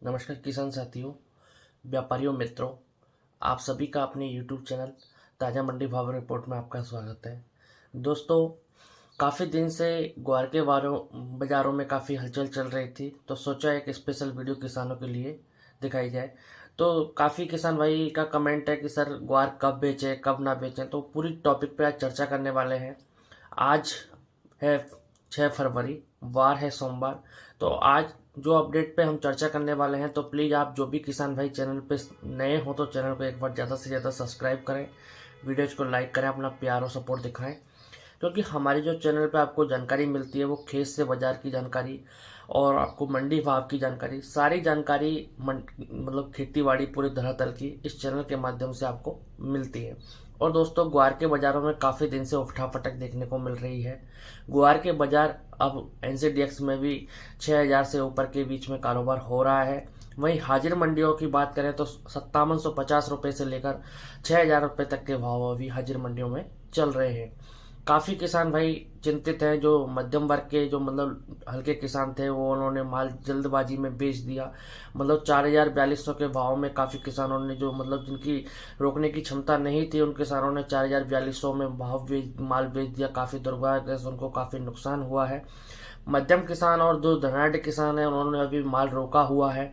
नमस्कार किसान साथियों, व्यापारियों मित्रों, आप सभी का अपने YouTube चैनल ताज़ा मंडी भाव रिपोर्ट में आपका स्वागत है। दोस्तों, काफ़ी दिन से ग्वार के बाज़ारों में काफ़ी हलचल चल रही थी, तो सोचा एक स्पेशल वीडियो किसानों के लिए दिखाई जाए। तो काफ़ी किसान भाई का कमेंट है कि सर ग्वार कब बेचें कब ना बेचें, तो पूरी टॉपिक पे आज चर्चा करने वाले हैं। आज है 6 फरवरी, वार है सोमवार। तो आज जो अपडेट पे हम चर्चा करने वाले हैं, तो प्लीज़ आप जो भी किसान भाई चैनल पे नए हो तो चैनल को एक बार ज़्यादा से ज़्यादा सब्सक्राइब करें, वीडियोज़ को लाइक करें, अपना प्यार और सपोर्ट दिखाएं। क्योंकि हमारे जो चैनल पे आपको जानकारी मिलती है वो खेत से बाज़ार की जानकारी और आपको मंडी भाव की जानकारी, सारी जानकारी मतलब खेती बाड़ी पूरे धरातल की इस चैनल के माध्यम से आपको मिलती है। और दोस्तों, ग्वार के बाज़ारों में काफ़ी दिन से उठापटक देखने को मिल रही है। ग्वार के बाज़ार अब एनसीडीएक्स में भी 6000 से ऊपर के बीच में कारोबार हो रहा है। वहीं हाजिर मंडियों की बात करें तो 5750 रुपये से लेकर 6000 रुपये तक के भाव अभी हाजिर मंडियों में चल रहे हैं। काफ़ी किसान भाई चिंतित हैं। जो मध्यम वर्ग के जो मतलब हल्के किसान थे वो उन्होंने माल जल्दबाजी में बेच दिया। मतलब 4042 के भाव में काफ़ी किसानों ने जो मतलब जिनकी रोकने की क्षमता नहीं थी उन किसानों ने 4042 में माल बेच दिया। काफ़ी दुर्भाग्य से उनको काफ़ी नुकसान हुआ है। मध्यम किसान और जो धनाढ़ किसान हैं उन्होंने अभी माल रोका हुआ है।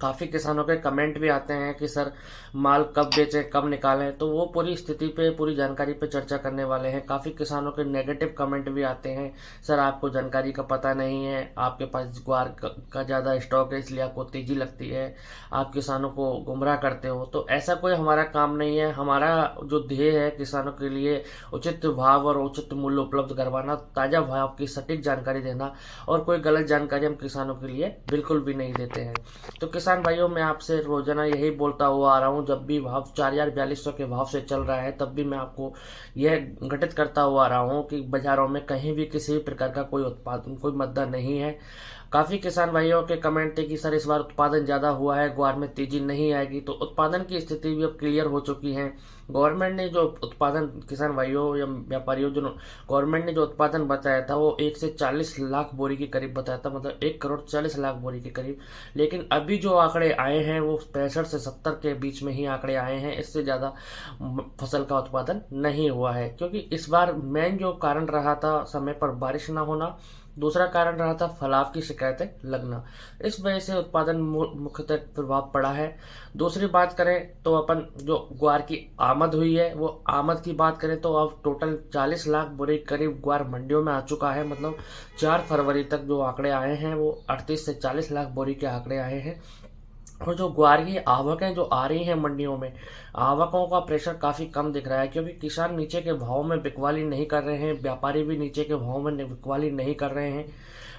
काफ़ी किसानों के कमेंट भी आते हैं कि सर माल कब बेचें कब निकालें, तो वो पूरी स्थिति पे पूरी जानकारी पे चर्चा करने वाले हैं। काफ़ी किसानों के नेगेटिव कमेंट भी आते हैं, सर आपको जानकारी का पता नहीं है, आपके पास ग्वार का ज़्यादा स्टॉक है इसलिए आपको तेज़ी लगती है, आप किसानों को गुमराह करते हो। तो ऐसा कोई हमारा काम नहीं है। हमारा जो ध्येय है किसानों के लिए उचित भाव और उचित मूल्य उपलब्ध करवाना, ताज़ा भाव की सटीक जानकारी देना, और कोई गलत जानकारी हम किसानों के लिए बिल्कुल भी नहीं देते हैं। तो किसान भाइयों, मैं आपसे रोजाना यही बोलता हुआ आ रहा हूँ, जब भी भाव 4042 के भाव से चल रहा है तब भी मैं आपको यह घटित करता हुआ आ रहा हूँ कि बाजारों में कहीं भी किसी भी प्रकार का कोई उत्पादन कोई मुद्दा नहीं है। काफ़ी किसान भाइयों के कमेंट थे कि सर इस बार उत्पादन ज़्यादा हुआ है, ग्वार में तेजी नहीं आएगी। तो उत्पादन की स्थिति भी अब क्लियर हो चुकी है। गवर्नमेंट ने जो उत्पादन किसान भाइयों या व्यापारियों जो गवर्नमेंट ने जो उत्पादन बताया था वो 1 से 40 लाख बोरी के करीब बताया था, मतलब 1 करोड़ 40 लाख बोरी के करीब। लेकिन अभी जो आंकड़े आए हैं वो 65 से 70 के बीच में ही आंकड़े आए हैं। इससे ज़्यादा फसल का उत्पादन नहीं हुआ है, क्योंकि इस बार मेन जो कारण रहा था समय पर बारिश ना होना, दूसरा कारण रहा था फलाव की शिकायतें लगना। इस वजह से उत्पादन मुख्यतः प्रभाव पड़ा है। दूसरी बात करें तो अपन जो ग्वार की आमद हुई है, वो आमद की बात करें तो अब टोटल 40 लाख बोरे करीब ग्वार मंडियों में आ चुका है। मतलब 4 फरवरी तक जो आंकड़े आए हैं वो 38 से 40 लाख बोरी के आंकड़े आए हैं। और जो ग्वार की आवकें जो आ रही हैं मंडियों में, आवकों का प्रेशर काफ़ी कम दिख रहा है, क्योंकि किसान नीचे के भाव में बिकवाली नहीं कर रहे हैं, व्यापारी भी नीचे के भाव में बिकवाली नहीं कर रहे हैं।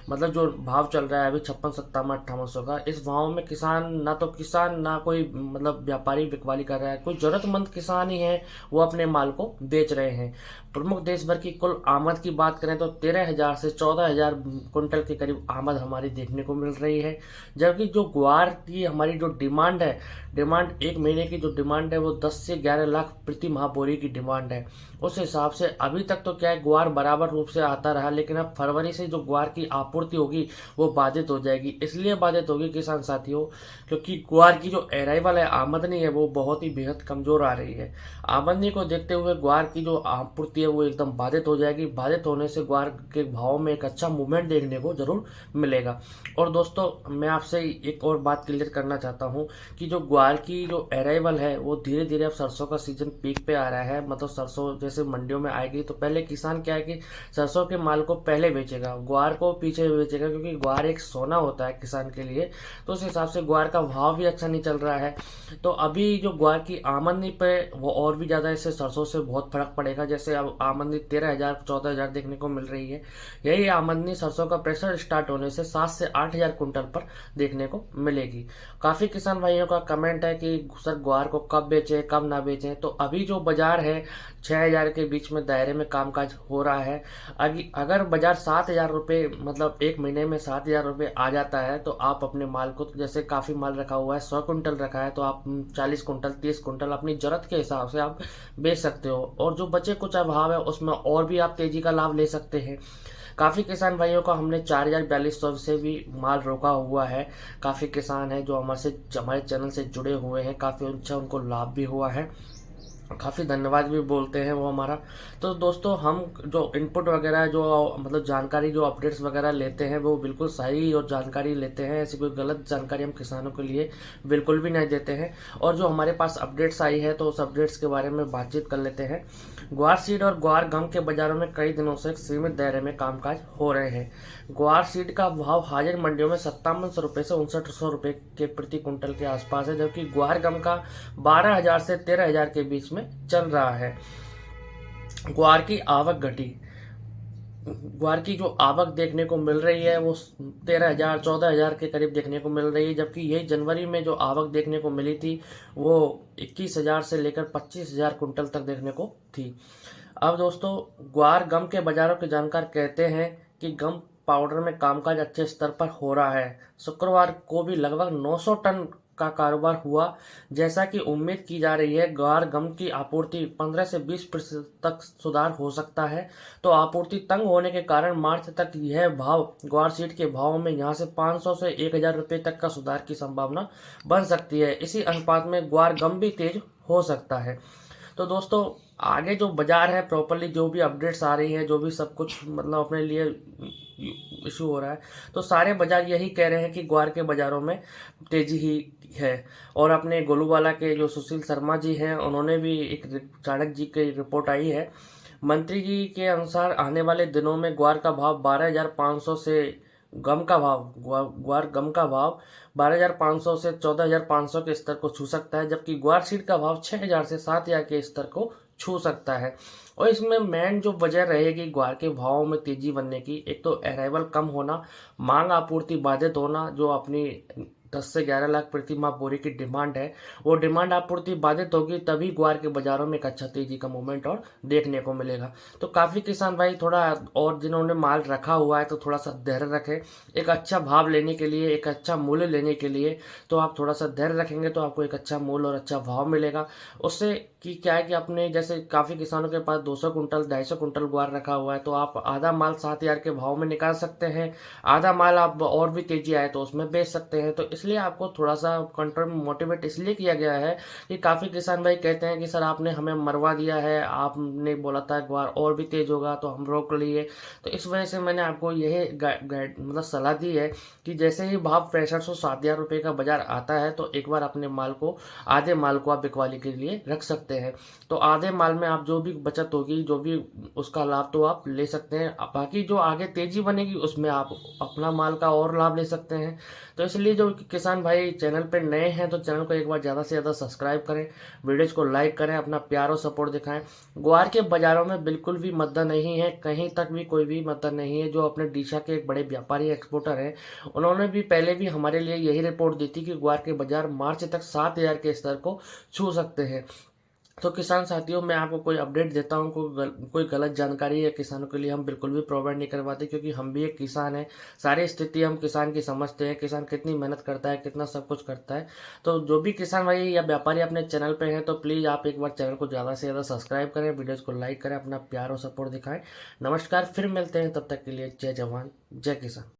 मतलब जो भाव चल रहा है अभी 56, 57, 58 का, इस भाव में किसान ना कोई मतलब व्यापारी बिकवाली कर रहा है। कोई जरूरतमंद किसान ही है वो अपने माल को बेच रहे हैं। प्रमुख देश भर की कुल आमद की बात करें तो 13,000 से 14,000 कुंटल के करीब आमद हमारी देखने को मिल रही है। जबकि जो ग्वार की हमारी जो डिमांड है, एक महीने की जो डिमांड है वो 10 से 11 लाख प्रति माह बोरी की डिमांड है। उस हिसाब से अभी तक तो क्या है, ग्वार बराबर रूप से आता रहा, लेकिन अब फरवरी से जो ग्वार की आपूर्ति होगी वो बाधित हो जाएगी। इसलिए बाधित होगी किसान साथियों, क्योंकि ग्वार की जो अराइवल है, आमदनी है, वो बहुत ही बेहद कमजोर आ रही है। आमदनी को देखते हुए ग्वार की जो आपूर्ति है वो एकदम बाधित हो जाएगी। बाधित होने से ग्वार के भाव में एक अच्छा मूवमेंट देखने को जरूर मिलेगा। और दोस्तों, मैं आपसे एक और बात क्लियर करना चाहता हूँ कि जो ग्वार की जो अराइवल है वो धीरे धीरे अब सरसों का सीजन पीक पे आ रहा है। मतलब सरसों जैसे मंडियों में आएगी तो पहले किसान क्या है कि सरसों के माल को पहले बेचेगा, ग्वार को पीछे बेचेगा, क्योंकि ग्वार एक सोना होता है किसान के लिए। तो उस हिसाब से ग्वार का भाव भी अच्छा नहीं चल रहा है। तो अभी जो ग्वार की आमदनी पे वो और भी ज़्यादा, इससे सरसों से बहुत फर्क पड़ेगा। जैसे अब आमदनी 13,000 14,000 देखने को मिल रही है, यही आमदनी सरसों का प्रेशर स्टार्ट होने से 7 से 8,000 कुंटल पर देखने को मिलेगी। काफ़ी किसान भाइयों का कमेंट है कि सर ग्वार को कब बेचें कब ना बेचें। तो अभी जो बाजार है 6,000 के बीच में दायरे में कामकाज हो रहा है। अगर बाजार 7,000 रुपये, मतलब एक महीने में 7,000 रुपये आ जाता है, तो आप अपने माल को, जैसे काफ़ी माल रखा हुआ है, 100 कुंटल रखा है, तो आप 40 कुंटल 30 कुंटल अपनी जरूरत के हिसाब से आप बेच सकते हो। और जो बचे कुछ अभाव है उसमें और भी आप तेजी का लाभ ले सकते हैं। काफ़ी किसान भाइयों का हमने 4,4200 से भी माल रोका हुआ है। काफ़ी किसान हैं जो हमारे चैनल से जुड़े हुए हैं, काफ़ी अच्छा उनको लाभ भी हुआ है, काफ़ी धन्यवाद भी बोलते हैं वो हमारा। तो दोस्तों हम जो इनपुट वगैरह जो मतलब जानकारी जो अपडेट्स वगैरह लेते हैं वो बिल्कुल सही और जानकारी लेते हैं, ऐसी कोई गलत जानकारी हम किसानों के लिए बिल्कुल भी नहीं देते हैं। और जो हमारे पास अपडेट्स आई है तो उस अपडेट्स के बारे में बातचीत कर लेते हैं। ग्वार सीड और ग्वार गम के बाजारों में कई दिनों से सीमित दायरे में कामकाज हो रहे हैं। ग्वार सीड का भाव हाजिर मंडियों में 5700 रुपये से 5900 रुपये के प्रति कुंटल के आसपास है, जबकि ग्वार गम का 12,000 से 13,000 के बीच में चल रहा है। ग्वार की आवक घटी। ग्वार की जो आवक देखने को मिल रही है वो 13,000 14,000 के करीब देखने को मिल रही है, जबकि यही जनवरी में जो आवक देखने को मिली थी वो 21,000 से लेकर 25,000 कुंटल तक देखने को थी। अब दोस्तों ग्वार गम के बाजारों के जानकार कहते हैं कि गम पाउडर में कामकाज अच्छे स्तर पर हो रहा है। शुक्रवार को भी लगभग 900 टन का कारोबार हुआ। जैसा कि उम्मीद की जा रही है ग्वार गम की आपूर्ति 15 से 20% तक सुधार हो सकता है। तो आपूर्ति तंग होने के कारण मार्च तक यह भाव ग्वार सीड के भाव में यहां से 500 से 1,000 रुपये तक का सुधार की संभावना बन सकती है। इसी अनुपात में ग्वार गम भी तेज हो सकता है। तो दोस्तों आगे जो बाजार है प्रॉपरली जो भी अपडेट्स आ रही हैं, जो भी सब कुछ मतलब अपने लिए इशू हो रहा है, तो सारे बाजार यही कह रहे हैं कि ग्वार के बाजारों में तेजी ही है। और अपने गोलूवाला के जो सुशील शर्मा जी हैं उन्होंने भी एक चाणक्य जी की रिपोर्ट आई है। मंत्री जी के अनुसार आने वाले दिनों में ग्वार का भाव 12,500 से गम का भाव ग्वार गम का भाव 12,500 से 14,500 के स्तर को छू सकता है, जबकि ग्वार सीड का भाव 6,000 से 7,000 के स्तर को छू सकता है। और इसमें मेन जो वजह रहेगी ग्वार के भावों में तेजी बनने की, एक तो अराइवल कम होना, मांग आपूर्ति बाधित होना, जो अपनी 10 से 11 लाख प्रति माह बोरी की डिमांड है वो डिमांड आपूर्ति बाधित होगी, तभी ग्वार के बाजारों में एक अच्छा तेजी का मूवमेंट और देखने को मिलेगा। तो काफ़ी किसान भाई थोड़ा और जिन्होंने माल रखा हुआ है तो थोड़ा सा धैर्य रखें। एक अच्छा भाव लेने के लिए, एक अच्छा मूल्य लेने के लिए तो आप थोड़ा सा धैर्य रखेंगे तो आपको एक अच्छा मूल्य और अच्छा भाव मिलेगा। उससे कि क्या है कि अपने जैसे काफ़ी किसानों के पास 200 कुंटल 250 कुंटल ग्वार रखा हुआ है तो आप आधा माल 7,000 के भाव में निकाल सकते हैं, आधा माल आप और भी तेजी आए तो उसमें बेच सकते हैं। तो इसलिए आपको थोड़ा सा कंट्रोल मोटिवेट इसलिए किया गया है कि काफ़ी किसान भाई कहते हैं कि सर आपने हमें मरवा दिया है, आपने बोला था ग्वार और भी तेज होगा तो हम रोक लिए। तो इस वजह से मैंने आपको यह मतलब सलाह दी है कि जैसे ही भाव 6500-7,000 रुपये का बाजार आता है तो एक बार अपने माल को, आधे माल को आप बिकवाली के लिए रख सकते हैं। तो आधे माल में आप जो भी बचत होगी, जो भी उसका लाभ तो आप ले सकते हैं, बाकी जो आगे तेजी बनेगी उसमें आप अपना माल का और लाभ ले सकते हैं। तो इसलिए जो किसान भाई चैनल पर नए हैं तो चैनल को एक बार ज़्यादा से ज़्यादा सब्सक्राइब करें, वीडियोज़ को लाइक करें, अपना प्यार और सपोर्ट दिखाएं। ग्वार के बाजारों में बिल्कुल भी मद्दा नहीं है, कहीं तक भी कोई भी मद्दा नहीं है। जो अपने डीसा के एक बड़े व्यापारी एक्सपोर्टर हैं उन्होंने भी पहले भी हमारे लिए यही रिपोर्ट दी थी कि ग्वार के बाजार मार्च तक 7,000 के स्तर को छू सकते हैं। तो किसान साथियों मैं आपको कोई अपडेट देता हूँ, कोई गलत जानकारी है किसानों के लिए हम बिल्कुल भी प्रोवाइड नहीं करवाते, क्योंकि हम भी एक किसान हैं। सारी स्थिति हम किसान की समझते हैं, किसान कितनी मेहनत करता है, कितना सब कुछ करता है। तो जो भी किसान भाई या व्यापारी अपने चैनल पे हैं तो प्लीज़ आप एक बार चैनल को ज़्यादा से ज़्यादा सब्सक्राइब करें, वीडियोज़ को लाइक करें, अपना प्यार और सपोर्ट दिखाएं। नमस्कार, फिर मिलते हैं, तब तक के लिए जय जवान जय किसान।